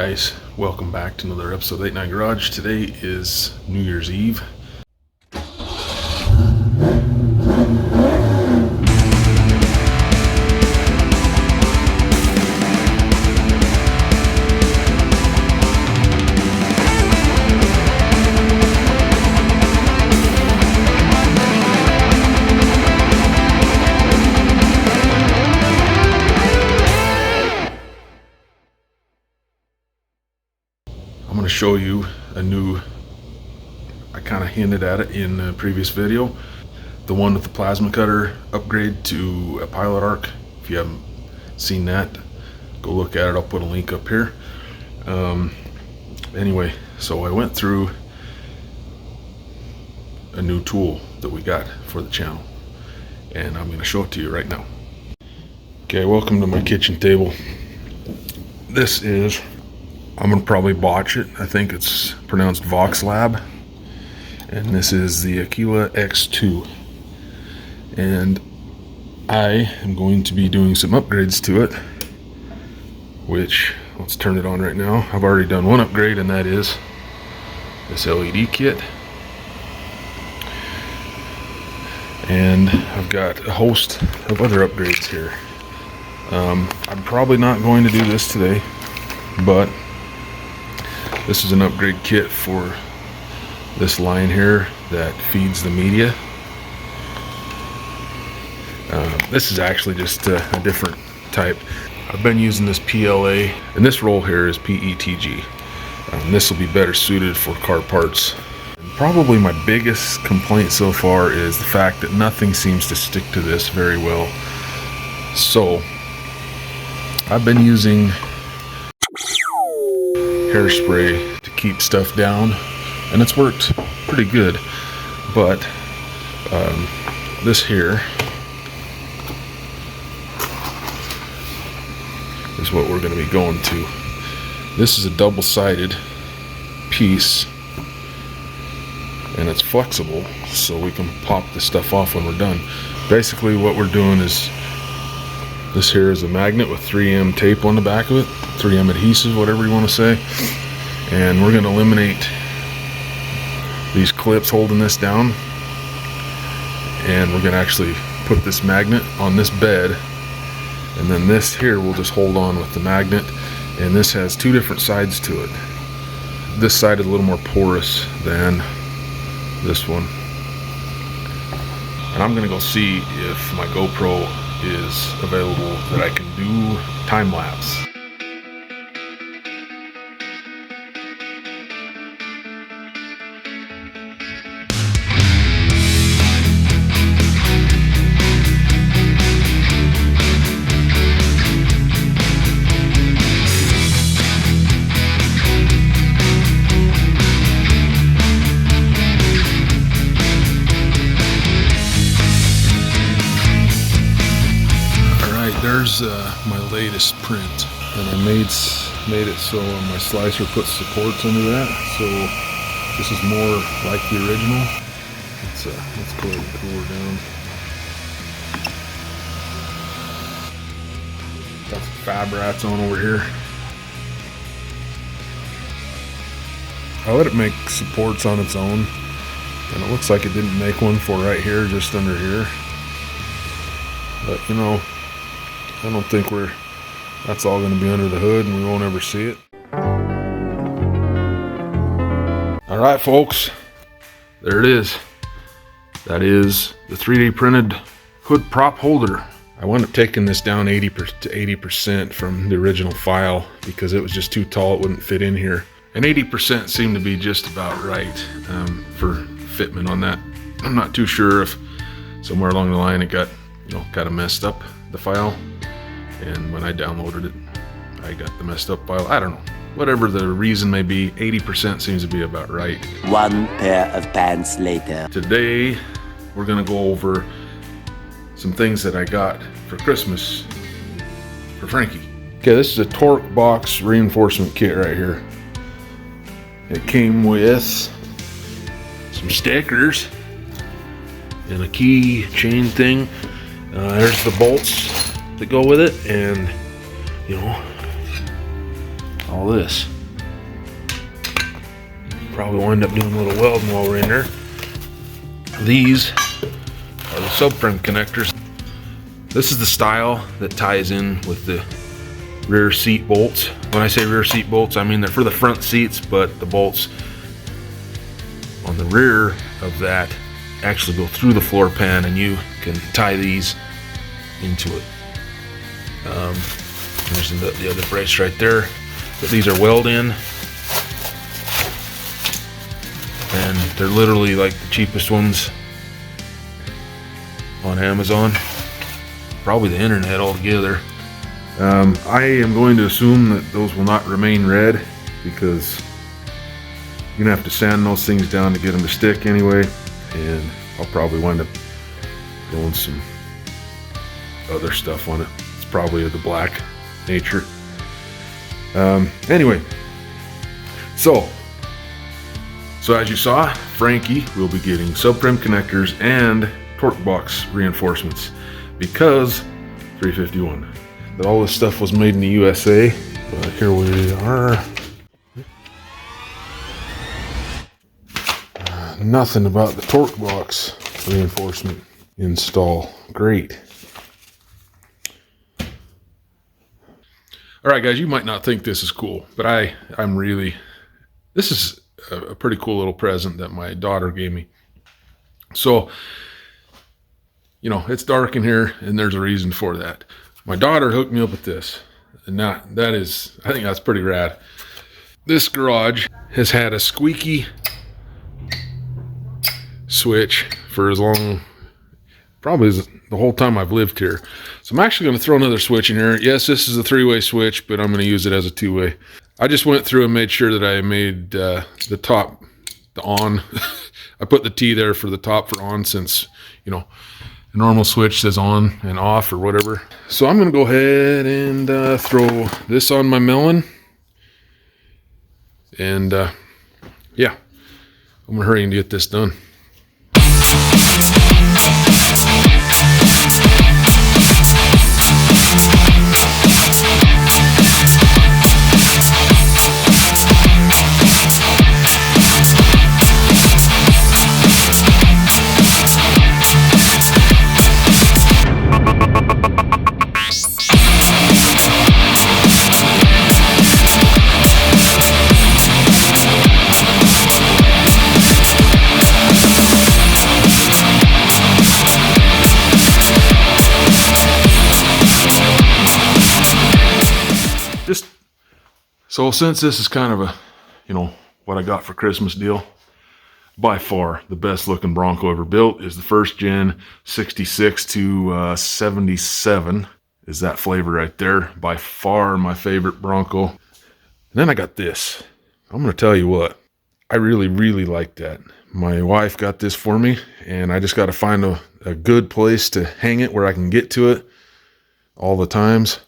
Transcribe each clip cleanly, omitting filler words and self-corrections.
Guys, welcome back to another episode of 89 Garage. Today is New Year's Eve. I'm going to show you a new, I kind of hinted at it in the previous video, the one with the plasma cutter upgrade to a pilot arc. If you haven't seen that, go look at it. I'll put a link up here. Anyway, so I went through a new tool that we got for the channel, and I'm going to show it to you right now. Okay, welcome to my kitchen table. This is, I'm gonna probably botch it. I think it's pronounced Vox Lab, and this is the Aquila X2. And I am going to be doing some upgrades to it, which, let's turn it on right now. I've already done one upgrade, and that is this LED kit. And I've got a host of other upgrades here. I'm probably not going to do this today, but this is an upgrade kit for this line here that feeds the media. This is actually just a different type. I've been using this PLA, and this roll here is PETG. This will be better suited for car parts. And probably my biggest complaint so far is the fact that nothing seems to stick to this very well. So I've been using hairspray to keep stuff down, and it's worked pretty good. But this here is what we're going to be going to. This is a double-sided piece, and it's flexible, so we can pop the stuff off when we're done. Basically what we're doing is, this here is a magnet with 3M tape on the back of it, 3M adhesive, whatever you want to say. And we're going to eliminate these clips holding this down. And we're going to actually put this magnet on this bed. And then this here will just hold on with the magnet. And this has two different sides to it. This side is a little more porous than this one. And I'm going to go see if my GoPro is available that I can do time lapse. There's my latest print, and I made it so my slicer puts supports under that, so this is more like the original. Let's go ahead and cool her down. Got some fab rats on over here. I let it make supports on its own, and it looks like it didn't make one for right here, just under here. But you know, I don't think that's all going to be under the hood, and we won't ever see it. All right, folks, there it is. That is the 3D printed hood prop holder. I wound up taking this down 80% from the original file because it was just too tall, it wouldn't fit in here. And 80% seemed to be just about right for fitment on that. I'm not too sure if somewhere along the line it got, kind of messed up, the file. And when I downloaded it, I got the messed up file. I don't know. Whatever the reason may be, 80% seems to be about right. One pair of pants later. Today, we're going to go over some things that I got for Christmas for Frankie. Okay, this is a Torque box reinforcement kit right here. It came with some stickers and a key chain thing. There's the bolts that go with it, and all this. Probably wind up doing a little welding while we're in there. These are the subframe connectors. This is the style that ties in with the rear seat bolts. When I say rear seat bolts, I mean they're for the front seats, but the bolts on the rear of that actually go through the floor pan, and you can tie these into it. There's the other brace right there. But these are weld in, and they're literally like the cheapest ones on Amazon, probably the internet altogether. I am going to assume that those will not remain red, because you're gonna have to sand those things down to get them to stick anyway, and I'll probably wind up throwing some other stuff on it. It's probably of the black nature. Anyway, so as you saw, Frankie will be getting subframe connectors and torque box reinforcements, because 351. That all this stuff was made in the USA, but here we are. Nothing about the torque box reinforcement install. Great. All right, guys, you might not think this is cool, but I'm really, this is a pretty cool little present that my daughter gave me. So, you know, it's dark in here, and there's a reason for that. My daughter hooked me up with this, and that is, I think that's pretty rad. This garage has had a squeaky switch for as long, probably as the whole time I've lived here. So I'm actually going to throw another switch in here. Yes, this is a 3-way switch, but I'm going to use it as a 2-way. I just went through and made sure that I made the top, the on. I put the T there for the top for on, since, you know, the normal switch says on and off or whatever. So I'm going to go ahead and throw this on my melon. And yeah, I'm going to hurry and get this done. So since this is kind of a, you know, what I got for Christmas deal, by far the best looking Bronco ever built is the first gen 66 to 77 is that flavor right there. By far my favorite Bronco. And then I got this. I'm going to tell you what, I really, really like that. My wife got this for me, and I just got to find a good place to hang it where I can get to it all the times.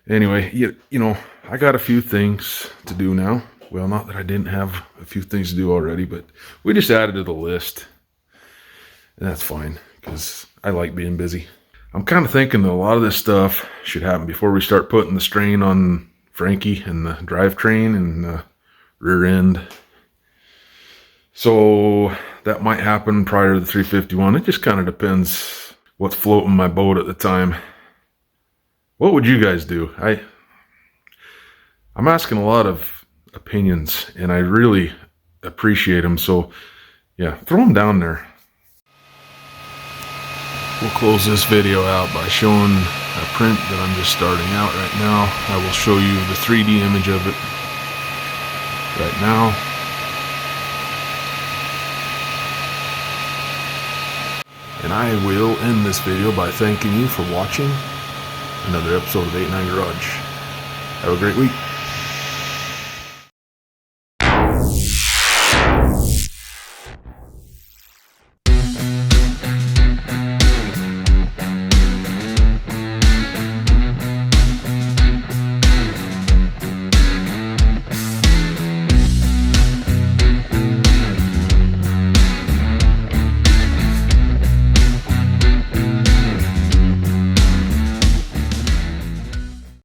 Anyway, you know, I got a few things to do now. Well, not that I didn't have a few things to do already, but we just added to the list. And that's fine, because I like being busy. I'm kind of thinking that a lot of this stuff should happen before we start putting the strain on Frankie and the drivetrain and the rear end. So that might happen prior to the 351. It just kind of depends what's floating my boat at the time. What would you guys do? I'm asking a lot of opinions, and I really appreciate them. So yeah, throw them down there. We'll close this video out by showing a print that I'm just starting out right now. I will show you the 3D image of it right now. And I will end this video by thanking you for watching another episode of 89 Garage. Have a great week.